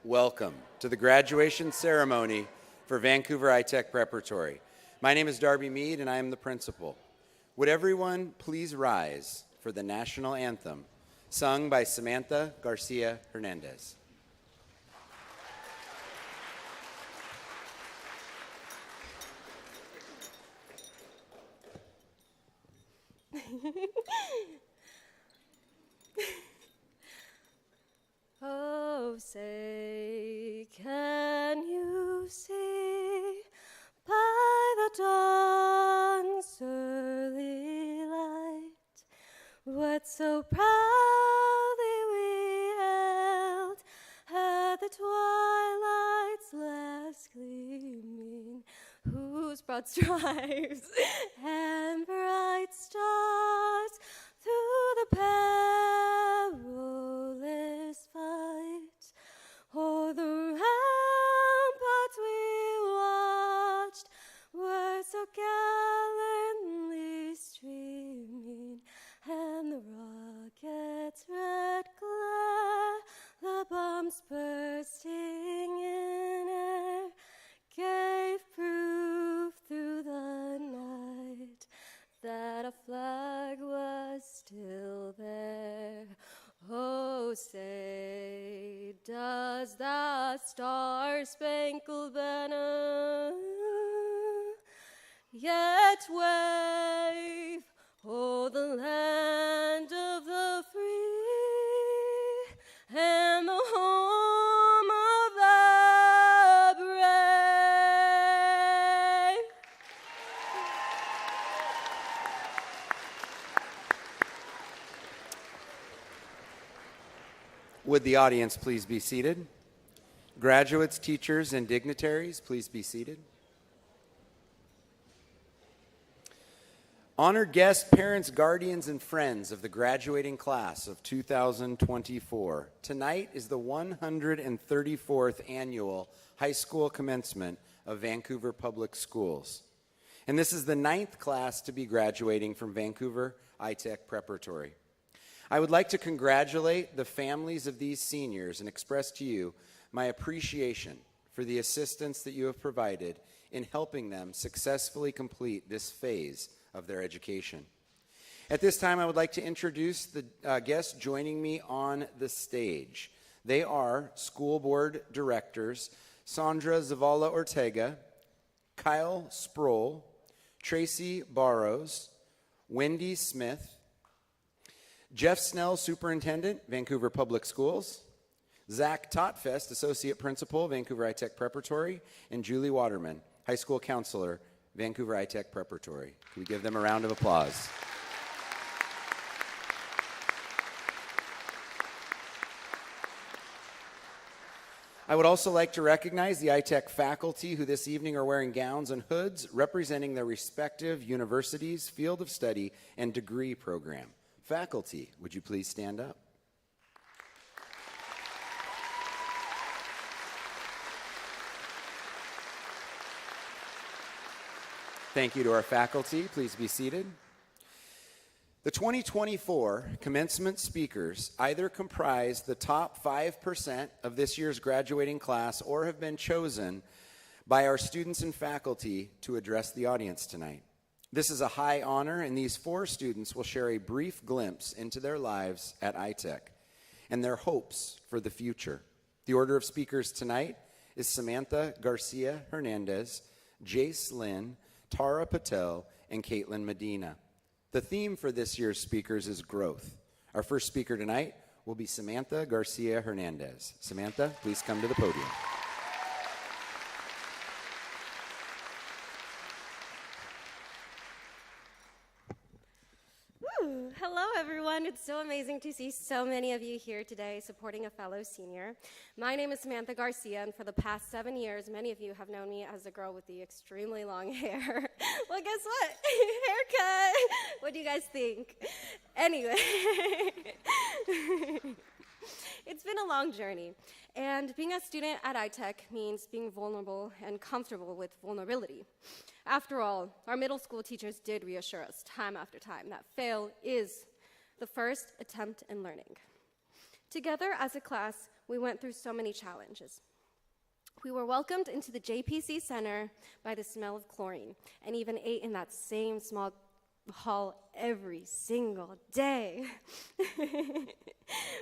Welcome to the graduation ceremony for Vancouver iTech Preparatory. My name is Darby Mead and I am the principal. Would everyone please rise for the national anthem sung by Samantha Garcia Hernandez. Oh, say, can you see by the dawn's early light what so proudly we held at the twilight's last gleaming, whose broad stripes and bright stars through the perilous fight o'er the ramparts we watched were so gallantly streaming, and the rocket's red glare, the bombs bursting in air, gave proof through the night that a flag was still there. Oh, say, does the star-spangled banner yet wave o'er the land of the free and the home of the brave? Would the audience please be seated? Graduates, teachers, and dignitaries, please be seated. Honored guests, parents, guardians, and friends of the graduating class of 2024, tonight is the 134th annual high school commencement of Vancouver Public Schools. And this is the 9th class to be graduating from Vancouver iTech Preparatory. I would like to congratulate the families of these seniors and express to you my appreciation for the assistance that you have provided in helping them successfully complete this phase of their education. At this time, I would like to introduce the guests joining me on the stage. They are school board directors Sandra Zavala Ortega, Kyle Sproul, Tracy Barrows, Wendy Smith, Jeff Snell, Superintendent, Vancouver Public Schools, Zach Totfest, Associate Principal, Vancouver iTech Preparatory, and Julie Waterman, High School Counselor, Vancouver iTech Preparatory. Can we give them a round of applause? I would also like to recognize the iTech faculty who this evening are wearing gowns and hoods representing their respective universities, field of study, and degree program. Faculty, would you please stand up? Thank you to our faculty. Please be seated. The 2024 commencement speakers either comprise the top 5% of this year's graduating class or have been chosen by our students and faculty to address the audience tonight. This is a high honor, and these 4 students will share a brief glimpse into their lives at iTech and their hopes for the future. The order of speakers tonight is Samantha Garcia Hernandez, Jace Lynn, Tara Patel, and Caitlin Medina. The theme for this year's speakers is growth. Our first speaker tonight will be Samantha Garcia Hernandez. Samantha, please come to the podium. Hello, everyone. It's so amazing to see so many of you here today supporting a fellow senior. My name is Samantha Garcia, and for the past 7 years, many of you have known me as the girl with the extremely long hair. Well, guess what? Haircut. What do you guys think? Anyway, it's been a long journey, and being a student at iTech means being vulnerable and comfortable with vulnerability. After all, our middle school teachers did reassure us time after time that fail is the first attempt in learning. Together as a class, we went through so many challenges. We were welcomed into the JPC Center by the smell of chlorine and even ate in that same small hall every single day.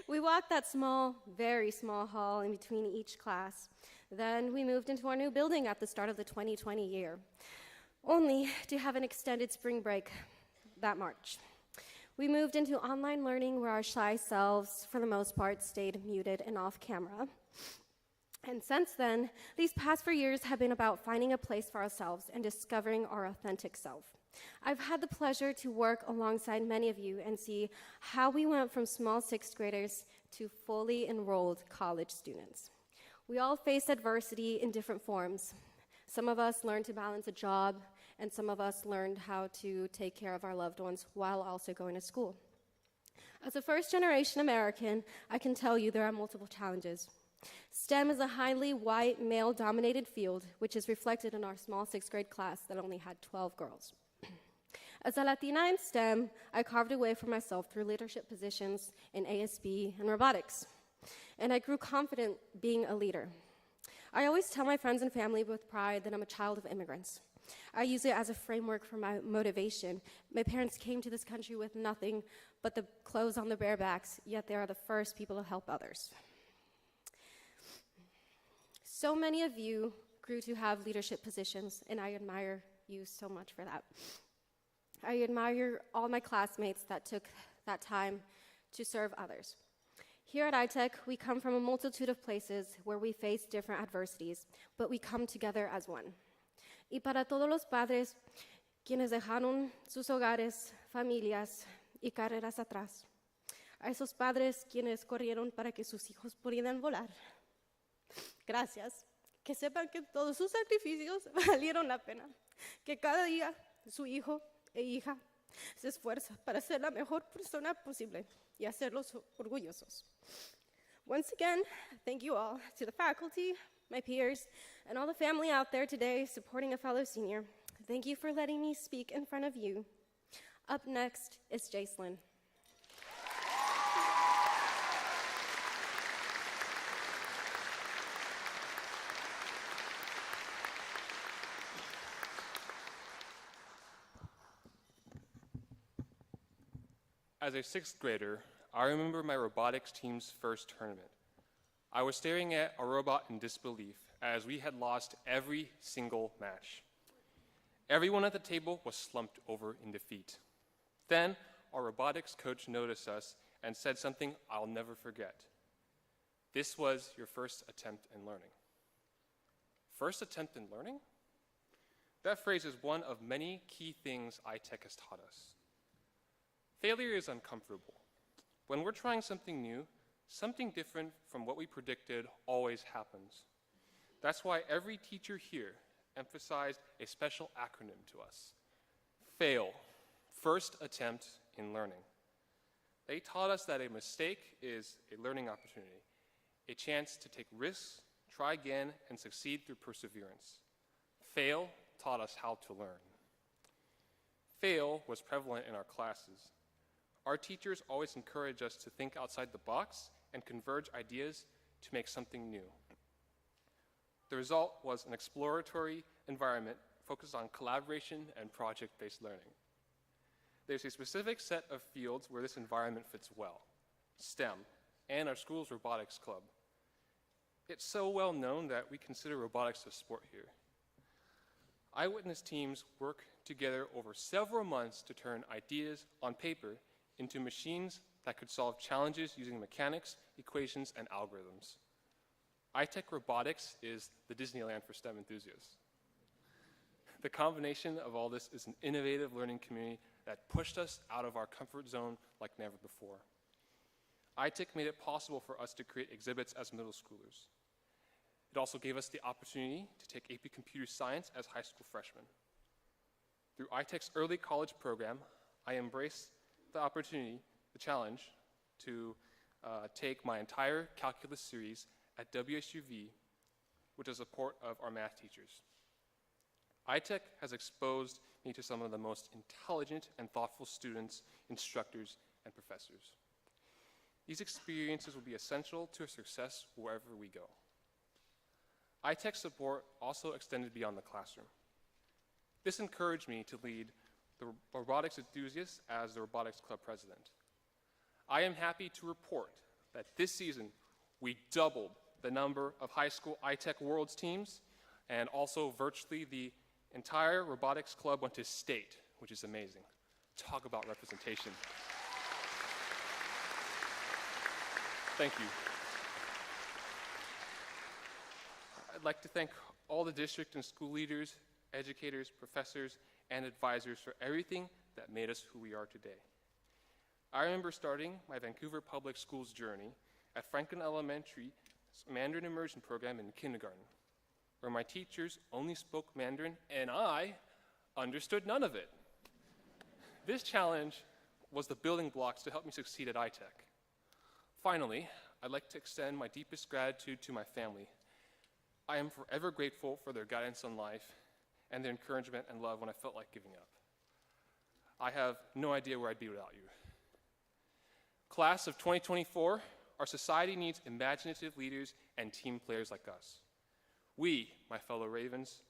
We walked that small, very small hall in between each class. Then we moved into our new building at the start of the 2020 year, only to have an extended spring break that March. We moved into online learning where our shy selves, for the most part, stayed muted and off camera. And since then, these past 4 years have been about finding a place for ourselves and discovering our authentic self. I've had the pleasure to work alongside many of you and see how we went from small sixth graders to fully enrolled college students. We all faced adversity in different forms. Some of us learned to balance a job, and some of us learned how to take care of our loved ones while also going to school. As a first-generation American, I can tell you there are multiple challenges. STEM is a highly white, male-dominated field, which is reflected in our small sixth grade class that only had 12 girls. As a Latina in STEM, I carved a way for myself through leadership positions in ASB and robotics, and I grew confident being a leader. I always tell my friends and family with pride that I'm a child of immigrants. I use it as a framework for my motivation. My parents came to this country with nothing but the clothes on their bare backs, yet they are the first people to help others. So many of you grew to have leadership positions, and I admire you so much for that. I admire all my classmates that took that time to serve others. Here at iTech, we come from a multitude of places where we face different adversities, but we come together as one. Y para todos los padres quienes dejaron sus hogares, familias y carreras atrás. A esos padres quienes corrieron para que sus hijos pudieran volar. Gracias. Que sepan que todos sus sacrificios valieron la pena. Que cada día su hijo e hija se esfuerza para ser la mejor persona posible y hacerlos orgullosos. Once again, thank you all to the faculty, my peers, and all the family out there today supporting a fellow senior. Thank you for letting me speak in front of you. Up next is Jacelyn. As a sixth grader, I remember my robotics team's first tournament. I was staring at a robot in disbelief as we had lost every single match. Everyone at the table was slumped over in defeat. Then, our robotics coach noticed us and said something I'll never forget. This was your first attempt in learning. First attempt in learning? That phrase is one of many key things iTech has taught us. Failure is uncomfortable. When we're trying something new, something different from what we predicted always happens. That's why every teacher here emphasized a special acronym to us. FAIL, first attempt in learning. They taught us that a mistake is a learning opportunity, a chance to take risks, try again, and succeed through perseverance. FAIL taught us how to learn. FAIL was prevalent in our classes. Our teachers always encourage us to think outside the box and converge ideas to make something new. The result was an exploratory environment focused on collaboration and project-based learning. There's a specific set of fields where this environment fits well: STEM and our school's robotics club. It's so well known that we consider robotics a sport here. Eyewitness teams work together over several months to turn ideas on paper into machines that could solve challenges using mechanics, equations, and algorithms. iTech Robotics is the Disneyland for STEM enthusiasts. The combination of all this is an innovative learning community that pushed us out of our comfort zone like never before. iTech made it possible for us to create exhibits as middle schoolers. It also gave us the opportunity to take AP Computer Science as high school freshmen. Through iTech's early college program, I embraced the opportunity, the challenge, to take my entire calculus series at WSUV with the support of our math teachers. iTech has exposed me to some of the most intelligent and thoughtful students, instructors, and professors. These experiences will be essential to our success wherever we go. iTech support also extended beyond the classroom. This encouraged me to lead the robotics enthusiasts as the robotics club president. I am happy to report that this season we doubled the number of high school iTech Worlds teams, and also virtually the entire robotics club went to state, which is amazing. Talk about representation. Thank you. I'd like to thank all the district and school leaders, educators, professors, and advisors for everything that made us who we are today. I remember starting my Vancouver Public Schools journey at Franklin Elementary's Mandarin immersion program in kindergarten, where my teachers only spoke Mandarin and I understood none of it. This challenge was the building blocks to help me succeed at iTech. Finally, I'd like to extend my deepest gratitude to my family. I am forever grateful for their guidance on life and their encouragement and love when I felt like giving up. I have no idea where I'd be without you. Class of 2024, our society needs imaginative leaders and team players like us. We, my fellow Ravens,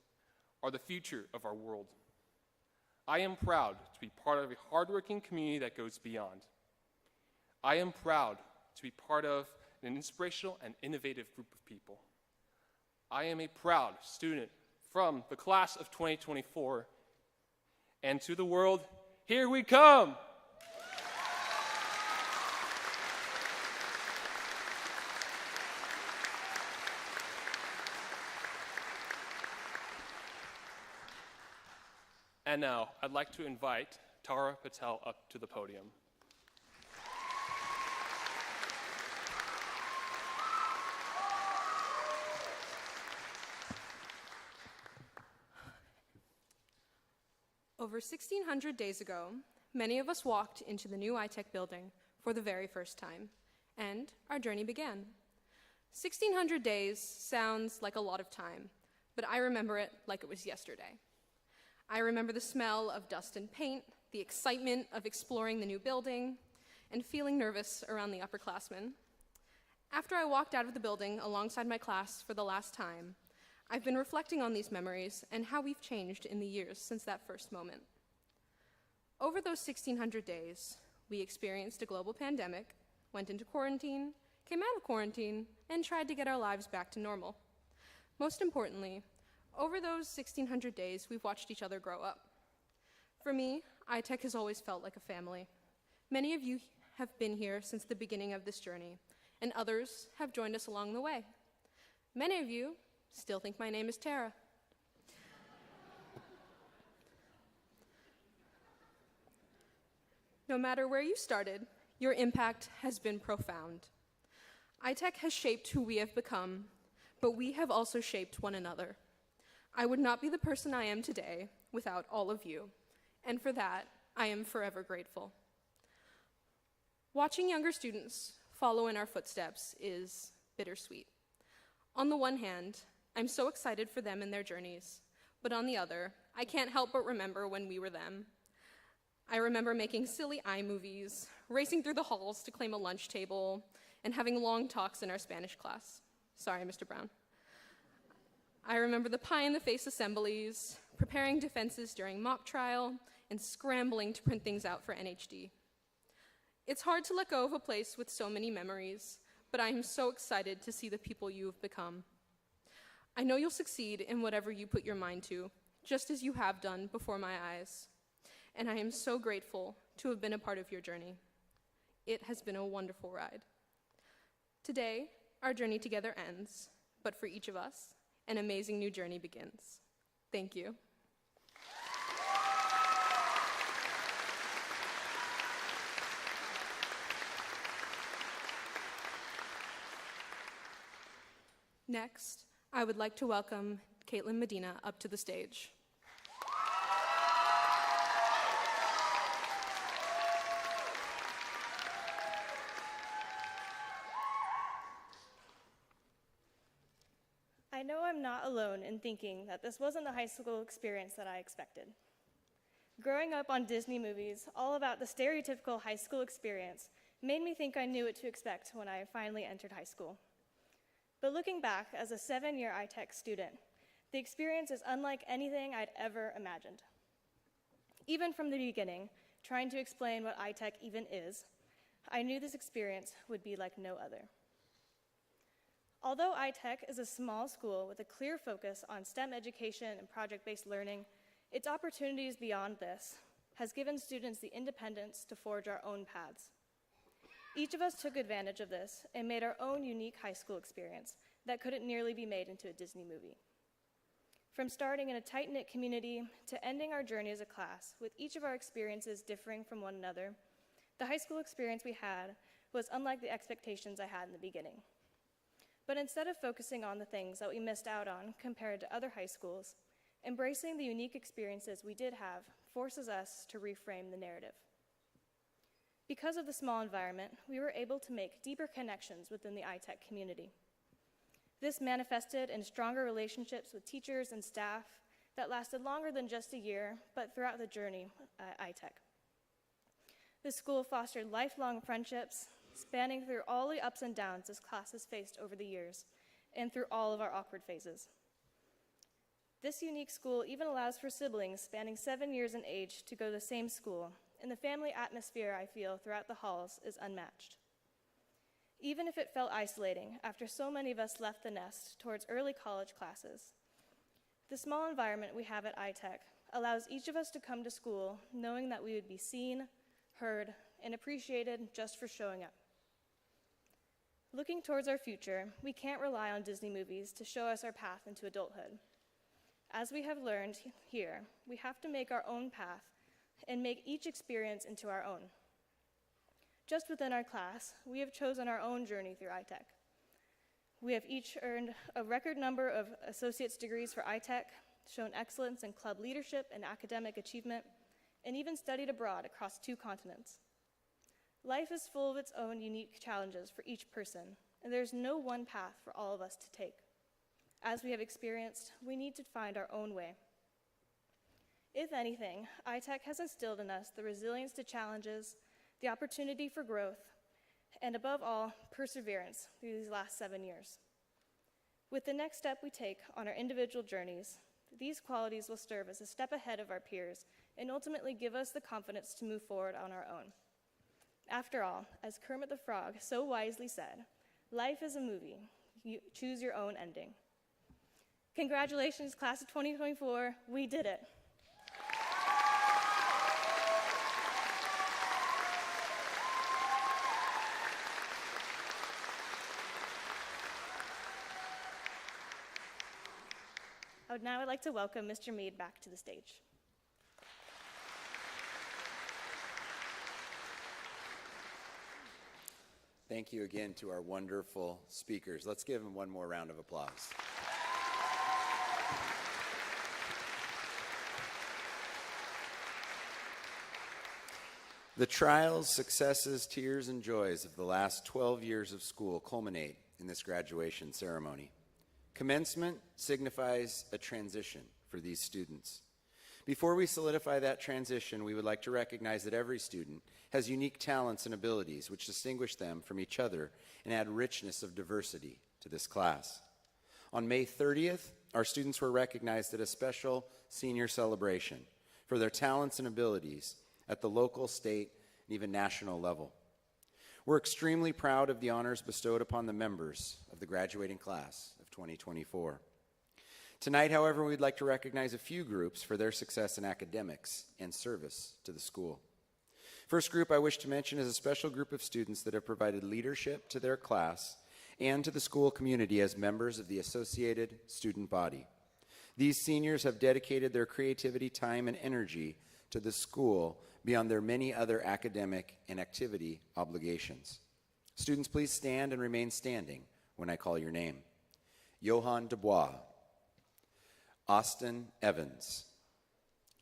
are the future of our world. I am proud to be part of a hardworking community that goes beyond. I am proud to be part of an inspirational and innovative group of people. I am a proud student from the class of 2024, and to the world, here we come! And now, I'd like to invite Tara Patel up to the podium. Over 1,600 days ago, many of us walked into the new iTech building for the very first time, and our journey began. 1,600 days sounds like a lot of time, but I remember it like it was yesterday. I remember the smell of dust and paint, the excitement of exploring the new building, and feeling nervous around the upperclassmen. After I walked out of the building alongside my class for the last time, I've been reflecting on these memories and how we've changed in the years since that first moment. Over those 1,600 days, we experienced a global pandemic, went into quarantine, came out of quarantine, and tried to get our lives back to normal. Most importantly, over those 1,600 days, we've watched each other grow up. For me, iTech has always felt like a family. Many of you have been here since the beginning of this journey, and others have joined us along the way. Many of you still think my name is Tara. No matter where you started, your impact has been profound. iTech has shaped who we have become, but we have also shaped one another. I would not be the person I am today without all of you, and for that, I am forever grateful. Watching younger students follow in our footsteps is bittersweet. On the one hand, I'm so excited for them and their journeys, but on the other, I can't help but remember when we were them. I remember making silly iMovies, racing through the halls to claim a lunch table, and having long talks in our Spanish class. Sorry, Mr. Brown. I remember the pie-in-the-face assemblies, preparing defenses during mock trial, and scrambling to print things out for NHD. It's hard to let go of a place with so many memories, but I am so excited to see the people you have become. I know you'll succeed in whatever you put your mind to, just as you have done before my eyes. And I am so grateful to have been a part of your journey. It has been a wonderful ride. Today, our journey together ends, but for each of us, an amazing new journey begins. Thank you. Next, I would like to welcome Caitlin Medina up to the stage. I know I'm not alone in thinking that this wasn't the high school experience that I expected. Growing up on Disney movies, all about the stereotypical high school experience, made me think I knew what to expect when I finally entered high school. But looking back as a 7-year iTech student, the experience is unlike anything I'd ever imagined. Even from the beginning, trying to explain what iTech even is, I knew this experience would be like no other. Although iTech is a small school with a clear focus on STEM education and project-based learning, its opportunities beyond this has given students the independence to forge our own paths. Each of us took advantage of this and made our own unique high school experience that couldn't nearly be made into a Disney movie. From starting in a tight-knit community to ending our journey as a class, with each of our experiences differing from one another, the high school experience we had was unlike the expectations I had in the beginning. But instead of focusing on the things that we missed out on compared to other high schools, embracing the unique experiences we did have forces us to reframe the narrative. Because of the small environment, we were able to make deeper connections within the iTech community. This manifested in stronger relationships with teachers and staff that lasted longer than just a year, but throughout the journey at iTech. The school fostered lifelong friendships, spanning through all the ups and downs this class has faced over the years, and through all of our awkward phases. This unique school even allows for siblings spanning 7 years in age to go to the same school, and the family atmosphere I feel throughout the halls is unmatched. Even if it felt isolating after so many of us left the nest towards early college classes, the small environment we have at iTech allows each of us to come to school knowing that we would be seen, heard, and appreciated just for showing up. Looking towards our future, we can't rely on Disney movies to show us our path into adulthood. As we have learned here, we have to make our own path and make each experience into our own. Just within our class, we have chosen our own journey through iTech. We have each earned a record number of associate's degrees for iTech, shown excellence in club leadership and academic achievement, and even studied abroad across 2 continents. Life is full of its own unique challenges for each person, and there's no one path for all of us to take. As we have experienced, we need to find our own way. If anything, iTech has instilled in us the resilience to challenges, the opportunity for growth, and above all, perseverance through these last 7 years. With the next step we take on our individual journeys, these qualities will serve as a step ahead of our peers and ultimately give us the confidence to move forward on our own. After all, as Kermit the Frog so wisely said, life is a movie. You choose your own ending. Congratulations, class of 2024. We did it. Now I'd like to welcome Mr. Mead back to the stage. Thank you again to our wonderful speakers. Let's give them one more round of applause. The trials, successes, tears, and joys of the last 12 years of school culminate in this graduation ceremony. Commencement signifies a transition for these students. Before we solidify that transition, we would like to recognize that every student has unique talents and abilities which distinguish them from each other and add richness of diversity to this class. On May 30th, our students were recognized at a special senior celebration for their talents and abilities at the local, state, and even national level. We're extremely proud of the honors bestowed upon the members of the graduating class of 2024. Tonight, however, we'd like to recognize a few groups for their success in academics and service to the school. First group I wish to mention is a special group of students that have provided leadership to their class and to the school community as members of the associated student body. These seniors have dedicated their creativity, time, and energy to the school beyond their many other academic and activity obligations. Students, please stand and remain standing when I call your name. Johan Dubois, Austin Evans,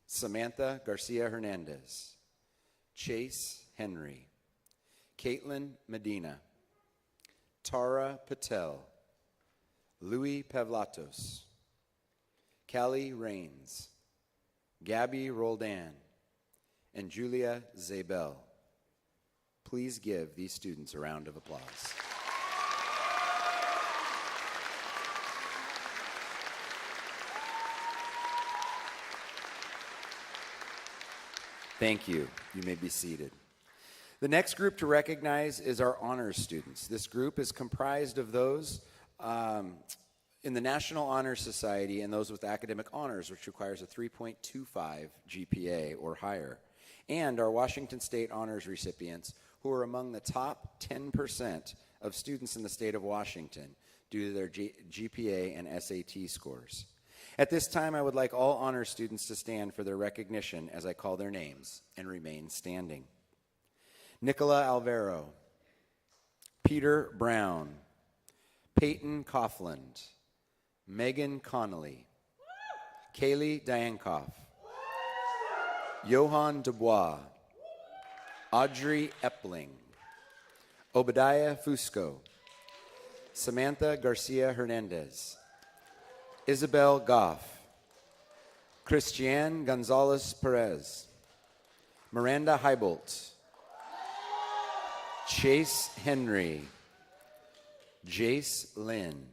Samantha Garcia Hernandez, Chase Henry, Caitlin Medina, Tara Patel, Louis Pavlatos, Callie Rains, Gabby Roldan, and Julia Zabel. Please give these students a round of applause. Thank you. You may be seated. The next group to recognize is our honors students. This group is comprised of those in the National Honor Society and those with academic honors, which requires a 3.25 GPA or higher, and our Washington State honors recipients, who are among the top 10% of students in the state of Washington due to their GPA and SAT scores. At this time, I would like all honors students to stand for their recognition as I call their names and remain standing. Nicola Alvaro, Peter Brown, Peyton Coughlin, Megan Connolly, Kaylee Diankoff, Johan Dubois, Audrey Epling, Obadiah Fusco, Samantha Garcia Hernandez, Isabel Goff, Christiane Gonzalez Perez, Miranda Heibolt, Chase Henry, Jace Lynn,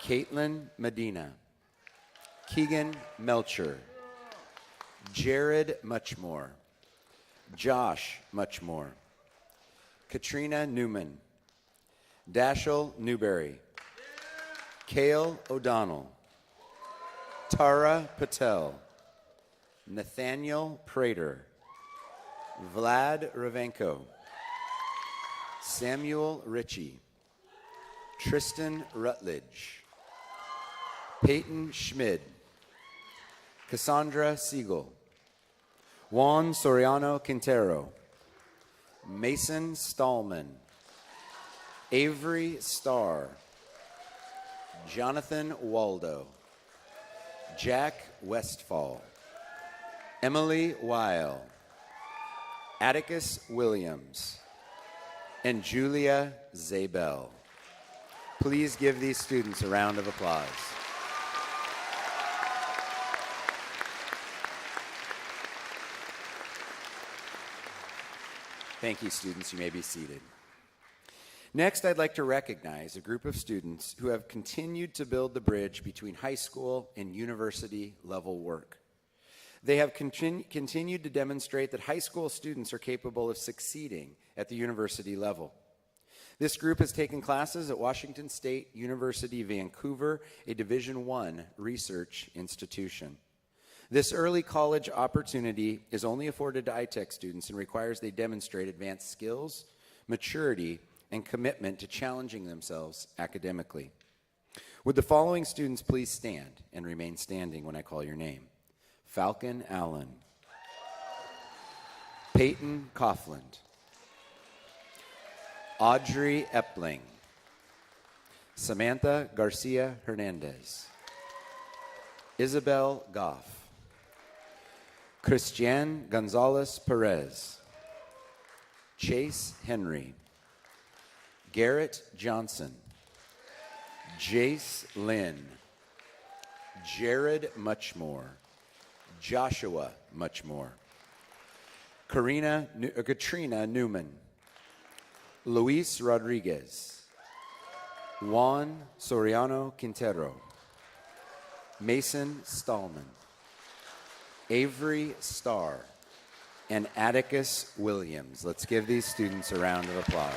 Caitlin Medina, Keegan Melcher, Jared Muchmore, Josh Muchmore, Katrina Newman, Dashel Newberry, Cale O'Donnell, Tara Patel, Nathaniel Prater, Vlad Ravenko, Samuel Ritchie, Tristan Rutledge, Peyton Schmid, Cassandra Siegel, Juan Soriano Quintero, Mason Stallman, Avery Starr, Jonathan Waldo, Jack Westfall, Emily Weil, Atticus Williams, and Julia Zabel. Please give these students a round of applause. Thank you, students. You may be seated. Next, I'd like to recognize a group of students who have continued to build the bridge between high school and university level work. They have continued to demonstrate that high school students are capable of succeeding at the university level. This group has taken classes at Washington State University, Vancouver, a Division I research institution. This early college opportunity is only afforded to iTech students and requires they demonstrate advanced skills, maturity, and commitment to challenging themselves academically. Would the following students please stand and remain standing when I call your name? Falcon Allen, Peyton Coughlin, Audrey Epling, Samantha Garcia Hernandez, Isabel Goff, Christiane Gonzalez Perez, Chase Henry, Garrett Johnson, Jace Lynn, Jared Muchmore, Joshua Muchmore, Katrina Newman, Luis Rodriguez, Juan Soriano Quintero, Mason Stallman, Avery Starr, and Atticus Williams. Let's give these students a round of applause.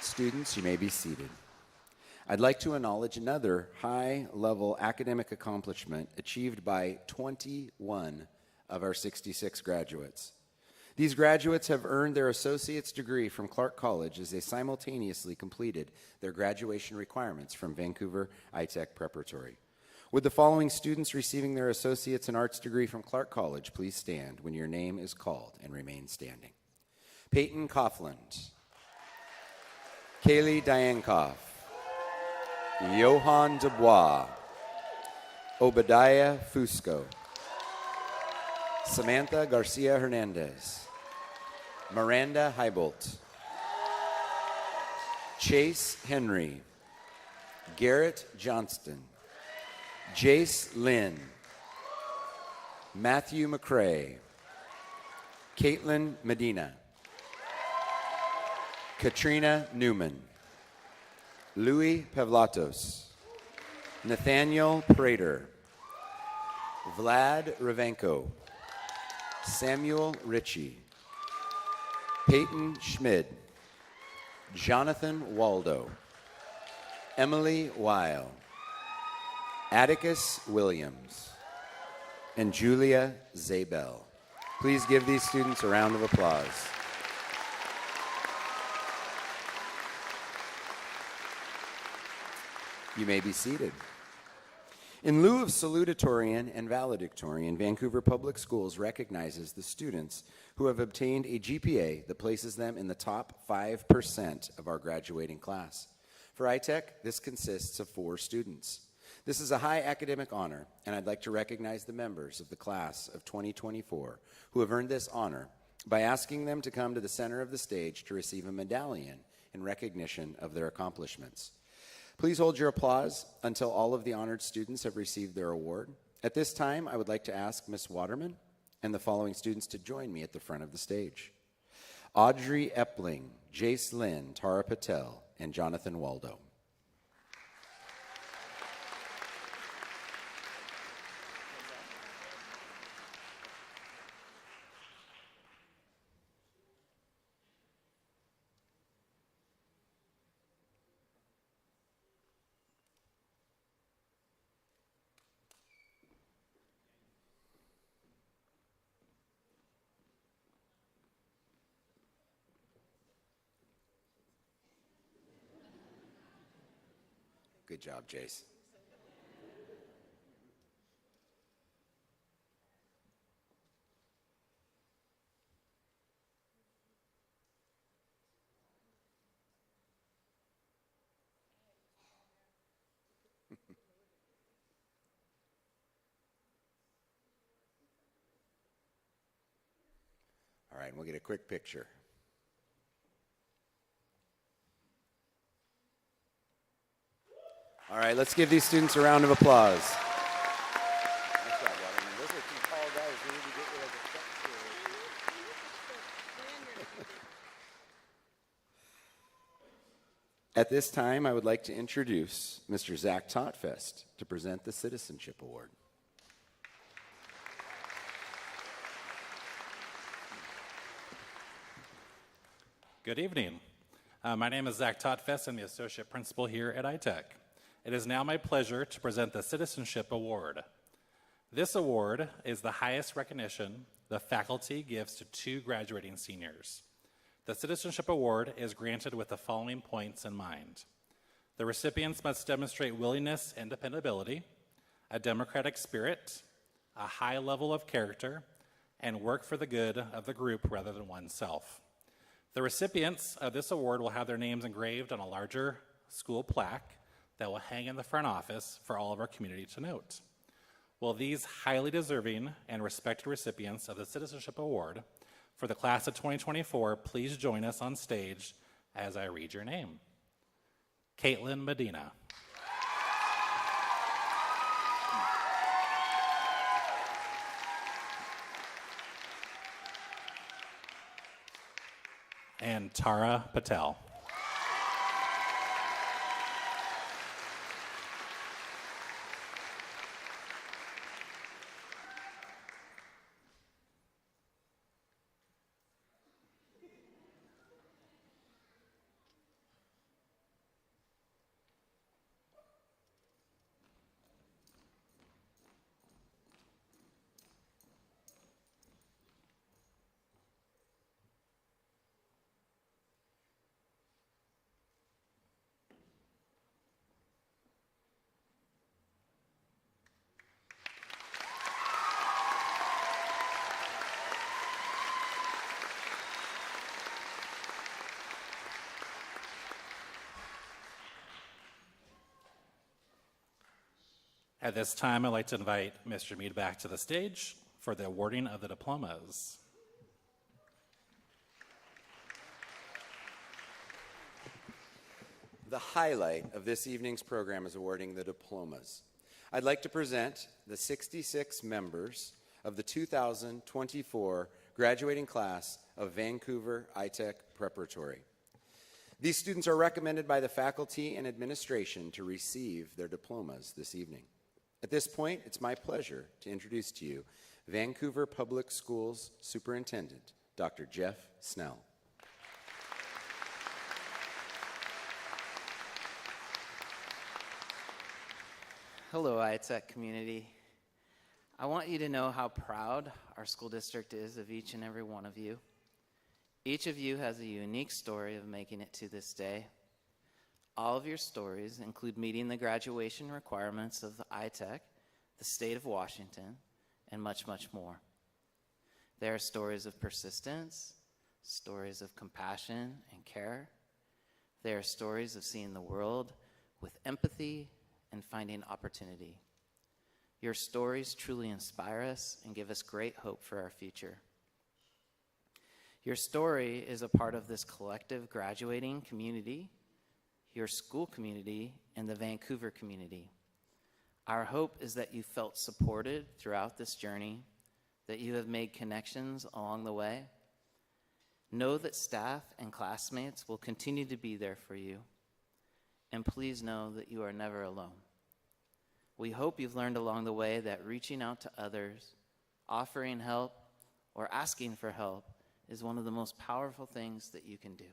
Students, you may be seated. I'd like to acknowledge another high-level academic accomplishment achieved by 21 of our 66 graduates. These graduates have earned their associate's degree from Clark College as they simultaneously completed their graduation requirements from Vancouver iTech Preparatory. Would the following students receiving their associate's in arts degree from Clark College please stand when your name is called and remain standing? Peyton Coughlin, Kaylee Diankoff, Johan Dubois, Obadiah Fusco, Samantha Garcia Hernandez, Miranda Heibolt, Chase Henry, Garrett Johnston, Jace Lynn, Matthew McCrae, Caitlin Medina, Katrina Newman, Louis Pavlatos, Nathaniel Prater, Vlad Ravenko, Samuel Ritchie, Peyton Schmid, Jonathan Waldo, Emily Weil, Atticus Williams, and Julia Zabel. Please give these students a round of applause. You may be seated. In lieu of salutatorian and valedictorian, Vancouver Public Schools recognizes the students who have obtained a GPA that places them in the top 5% of our graduating class. For iTech, this consists of 4 students. This is a high academic honor, and I'd like to recognize the members of the class of 2024 who have earned this honor by asking them to come to the center of the stage to receive a medallion in recognition of their accomplishments. Please hold your applause until all of the honored students have received their award. At this time, I would like to ask Ms. Waterman and the following students to join me at the front of the stage: Audrey Epling, Jace Lynn, Tara Patel, and Jonathan Waldo. Good job, Jace. All right, we'll get a quick picture. All right, let's give these students a round of applause. Nice job, Waterman. Those are some tall guys. We need to get you like a step here. At this time, I would like to introduce Mr. Zach Totfest to present the Citizenship Award. Good evening. My name is Zach Totfest. I'm the Associate Principal here at iTech. It is now my pleasure to present the Citizenship Award. This award is the highest recognition the faculty gives to 2 graduating seniors. The Citizenship Award is granted with the following points in mind. The recipients must demonstrate willingness and dependability, a democratic spirit, a high level of character, and work for the good of the group rather than oneself. The recipients of this award will have their names engraved on a larger school plaque that will hang in the front office for all of our community to note. Will these highly deserving and respected recipients of the Citizenship Award for the class of 2024 please join us on stage as I read your name? Caitlin Medina. And Tara Patel. At this time, I'd like to invite Mr. Mead back to the stage for the awarding of the diplomas. The highlight of this evening's program is awarding the diplomas. I'd like to present the 66 members of the 2024 graduating class of Vancouver iTech Preparatory. These students are recommended by the faculty and administration to receive their diplomas this evening. At this point, it's my pleasure to introduce to you Vancouver Public Schools Superintendent, Dr. Jeff Snell. Hello, iTech community. I want you to know how proud our school district is of each and every one of you. Each of you has a unique story of making it to this day. All of your stories include meeting the graduation requirements of the iTech, the state of Washington, and much, much more. There are stories of persistence, stories of compassion and care. There are stories of seeing the world with empathy and finding opportunity. Your stories truly inspire us and give us great hope for our future. Your story is a part of this collective graduating community, your school community, and the Vancouver community. Our hope is that you felt supported throughout this journey, that you have made connections along the way. Know that staff and classmates will continue to be there for you, and please know that you are never alone. We hope you've learned along the way that reaching out to others, offering help, or asking for help is one of the most powerful things that you can do.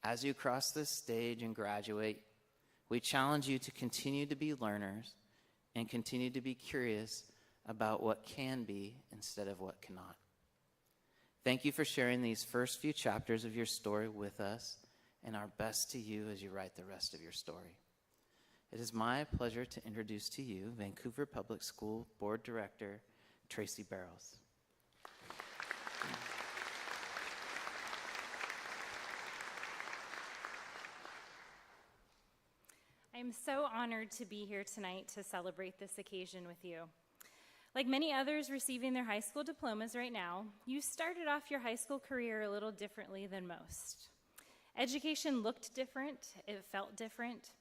As you cross this stage and graduate, we challenge you to continue to be learners and continue to be curious about what can be instead of what cannot. Thank you for sharing these first few chapters of your story with us, and our best to you as you write the rest of your story. It is my pleasure to introduce to you Vancouver Public School Board Director, Tracy Barrows. I'm so honored to be here tonight to celebrate this occasion with you. Like many others receiving their high school diplomas right now, you started off your high school career a little differently than most. Education looked different, it felt different.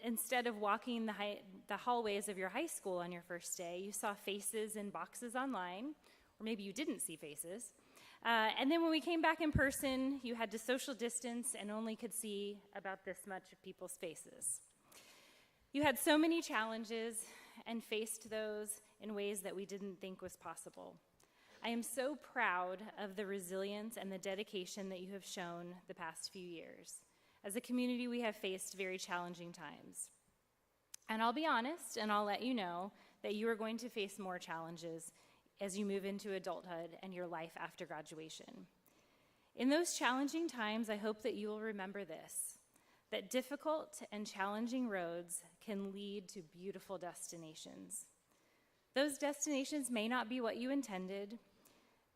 Instead of walking the hallways of your high school on your first day, you saw faces in boxes online, or maybe you didn't see faces. And then when we came back in person, you had to social distance and only could see about this much of people's faces. You had so many challenges and faced those in ways that we didn't think was possible. I am so proud of the resilience and the dedication that you have shown the past few years. As a community, we have faced very challenging times. And I'll be honest, and I'll let you know that you are going to face more challenges as you move into adulthood and your life after graduation. In those challenging times, I hope that you will remember this, that difficult and challenging roads can lead to beautiful destinations. Those destinations may not be what you intended,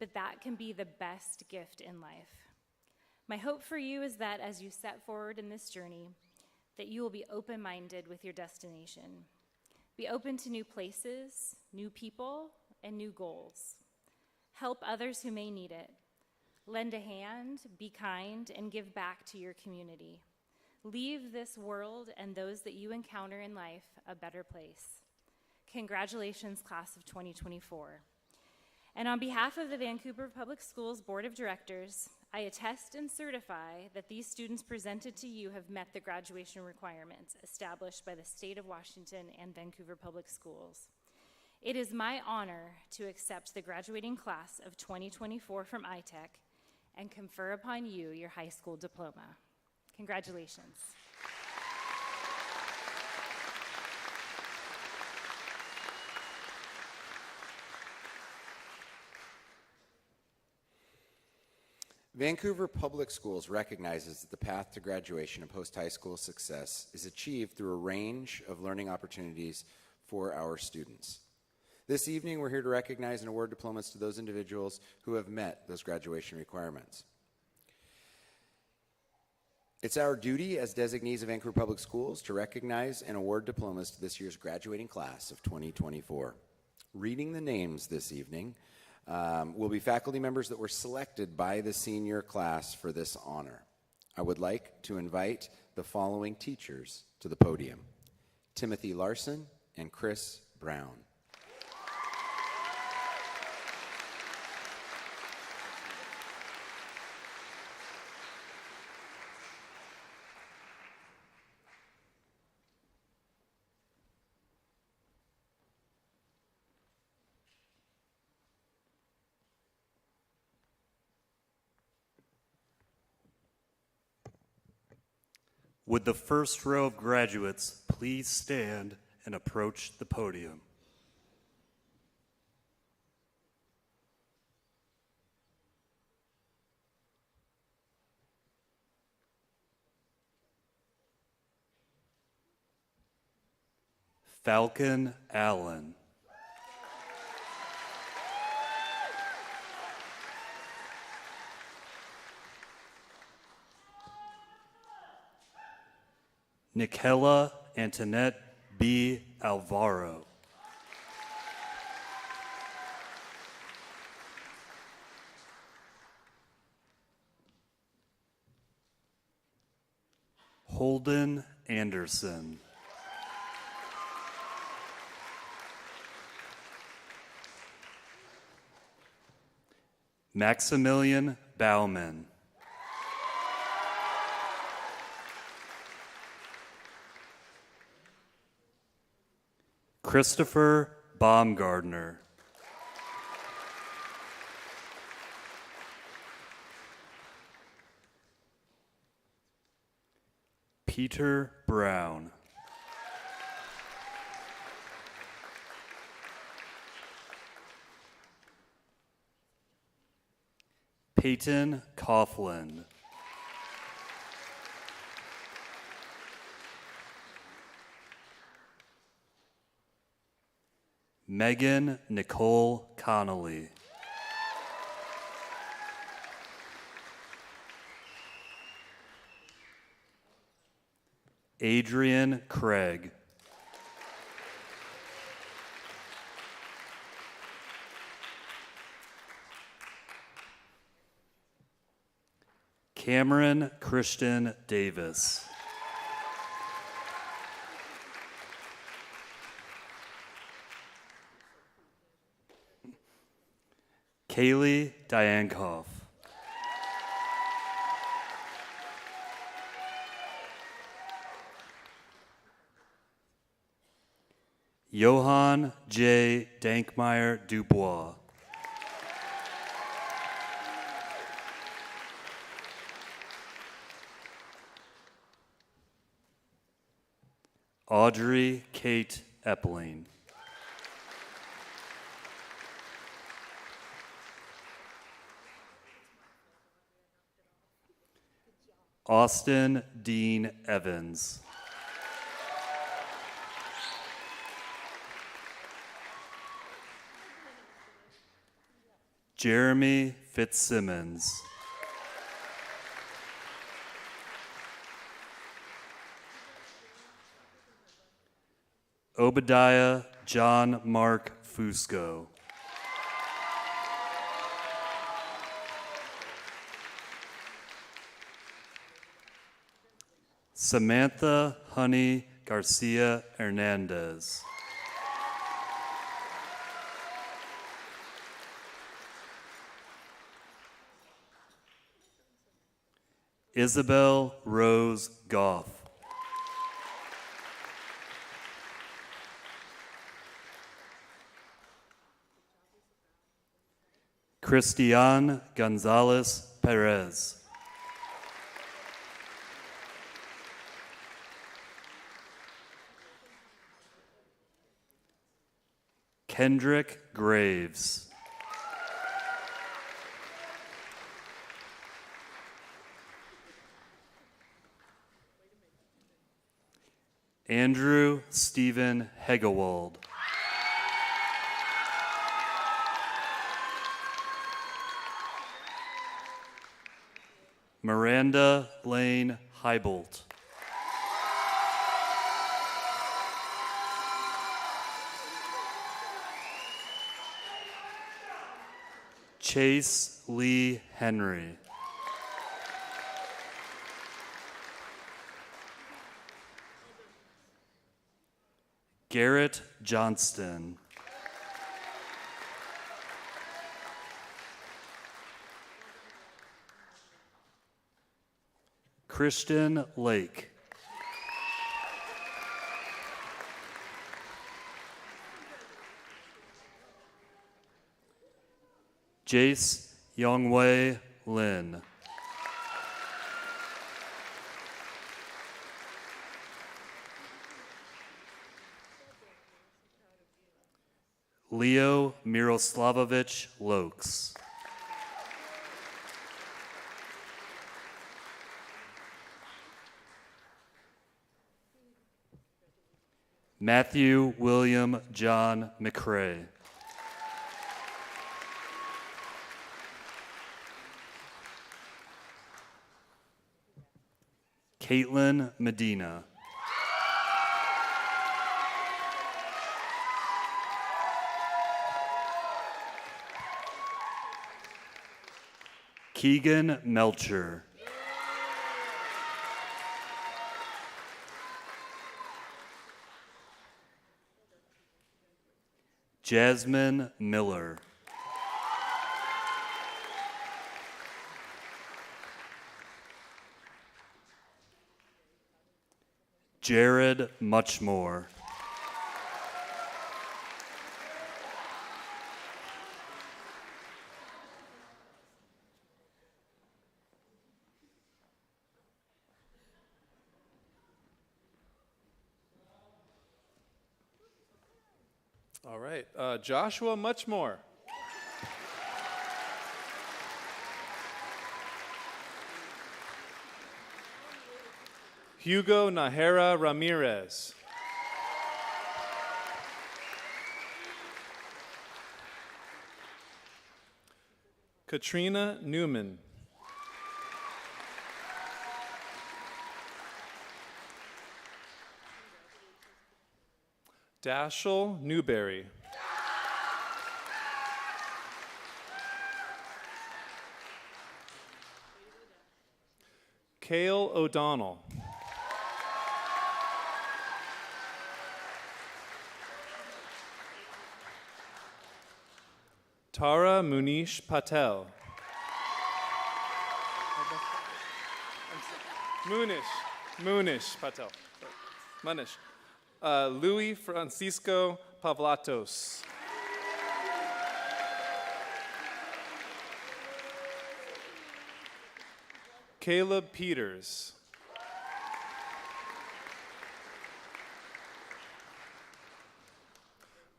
but that can be the best gift in life. My hope for you is that as you set forward in this journey, that you will be open-minded with your destination. Be open to new places, new people, and new goals. Help others who may need it. Lend a hand, be kind, and give back to your community. Leave this world and those that you encounter in life a better place. Congratulations, class of 2024. And on behalf of the Vancouver Public Schools Board of Directors, I attest and certify that these students presented to you have met the graduation requirements established by the state of Washington and Vancouver Public Schools. It is my honor to accept the graduating class of 2024 from iTech and confer upon you your high school diploma. Congratulations. Vancouver Public Schools recognizes that the path to graduation and post-high school success is achieved through a range of learning opportunities for our students. This evening, we're here to recognize and award diplomas to those individuals who have met those graduation requirements. It's our duty as designees of Vancouver Public Schools to recognize and award diplomas to this year's graduating class of 2024. Reading the names this evening will be faculty members that were selected by the senior class for this honor. I would like to invite the following teachers to the podium: Timothy Larson and Chris Brown. Would the first row of graduates please stand and approach the podium? Falcon Allen. Nikela Antoinette B. Alvaro. Holden Anderson. Maximilian Bauman. Christopher Baumgardner. Peter Brown. Peyton Coughlin. Megan Nicole Connolly. Adrian Craig. Cameron Christian Davis. Kaylee Diankoff. Johann J. Dankmeyer Dubois. Audrey Kate Eppeling. Austin Dean Evans. Jeremy Fitzsimmons. Obadiah John Mark Fusco. Samantha Honey Garcia Hernandez. Isabel Rose Goff. Christian Gonzalez Perez. Kendrick Graves. Andrew Stephen Hegewald. Miranda Lane Heibolt. Chase Lee Henry. Garrett Johnston. Christian Lake. Jace Yongwei Lin. Leo Miroslavovich Lokes. Matthew William John McCrae. Caitlin Medina. Keegan Melcher. Jasmine Miller. Jared Muchmore. All right, Joshua Muchmore. Hugo Nahera Ramirez. Katrina Newman. Dashel Newberry. Cale O'Donnell. Tara Munish Patel. Munish Patel. Munish. Louis Francisco Pavlatos. Caleb Peters.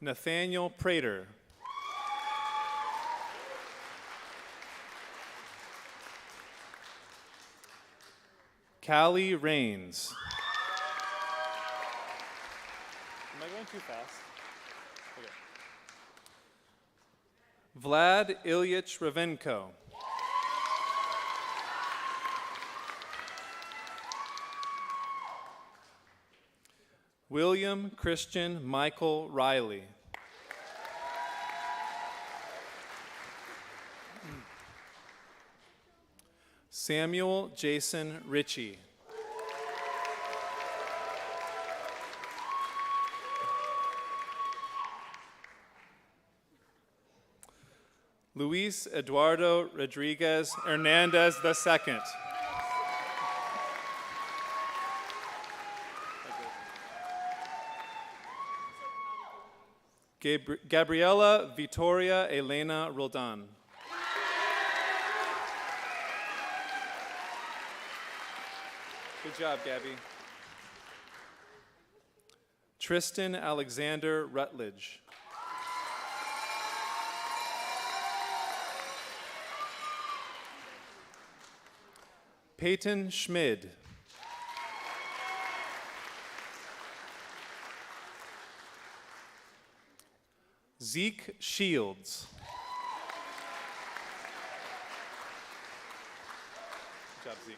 Nathaniel Prater. Callie Rains. Am I going too fast? Okay. Vlad Ilyich Ravenko. William Christian Michael Riley. Samuel Jason Ritchie. Luis Eduardo Rodriguez Hernandez II. Gabriela Vitoria Elena Roldan. Good job, Gabby. Tristan Alexander Rutledge. Peyton Schmid. Zeke Shields. Good job, Zeke.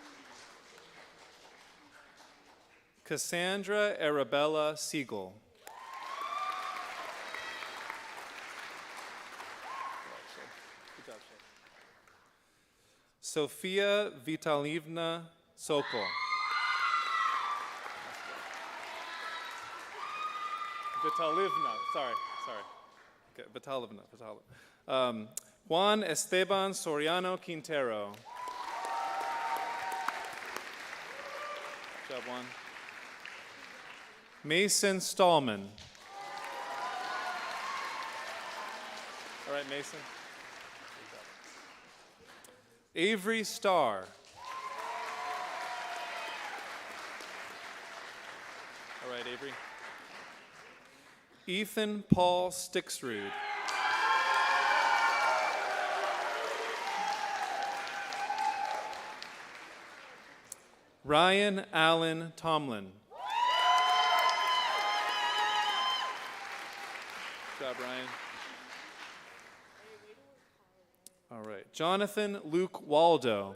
Cassandra Arabella Siegel. Good job, Shay. Sofia Vitalivna Sokol. Vitalivna, sorry. Okay, Vitalivna. Juan Esteban Soriano Quintero. Good job, Juan. Mason Stallman. All right, Mason. Avery Starr. All right, Avery. Ethan Paul Stixrud. Ryan Allen Tomlin. Good job, Ryan. All right. Jonathan Luke Waldo.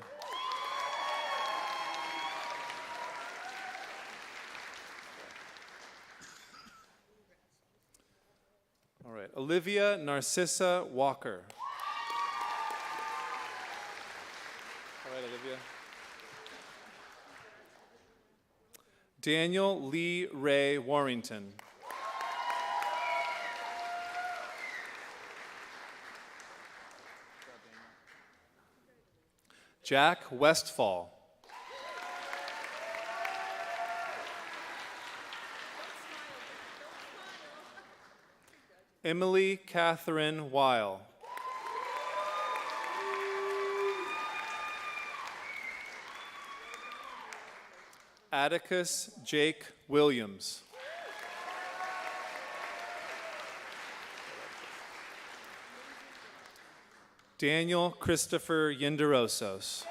All right. Olivia Narcissa Walker. All right, Olivia. Daniel Lee Ray Warrington. Jack Westfall. Emily Catherine Weil. Atticus Jake Williams. Daniel Christopher Yenderosos.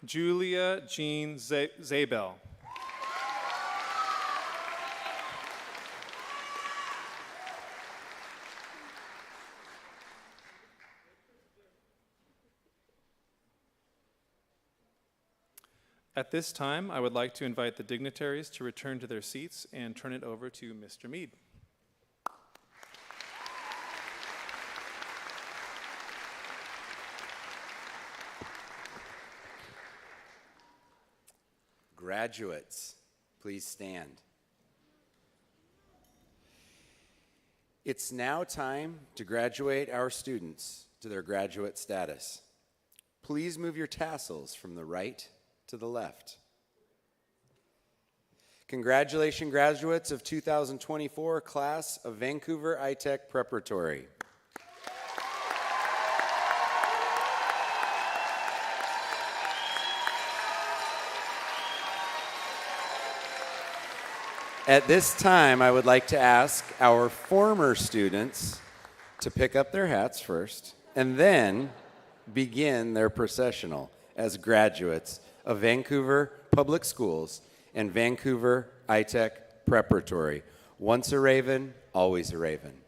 Julia Jean Zabel. At this time, I would like to invite the dignitaries to return to their seats and turn it over to Mr. Mead. Graduates, please stand. It's now time to graduate our students to their graduate status. Please move your tassels from the right to the left. Congratulations, graduates of 2024 class of Vancouver iTech Preparatory. At this time, I would like to ask our former students to pick up their hats first and then begin their processional as graduates of Vancouver Public Schools and Vancouver iTech Preparatory. Once a Raven, always a Raven.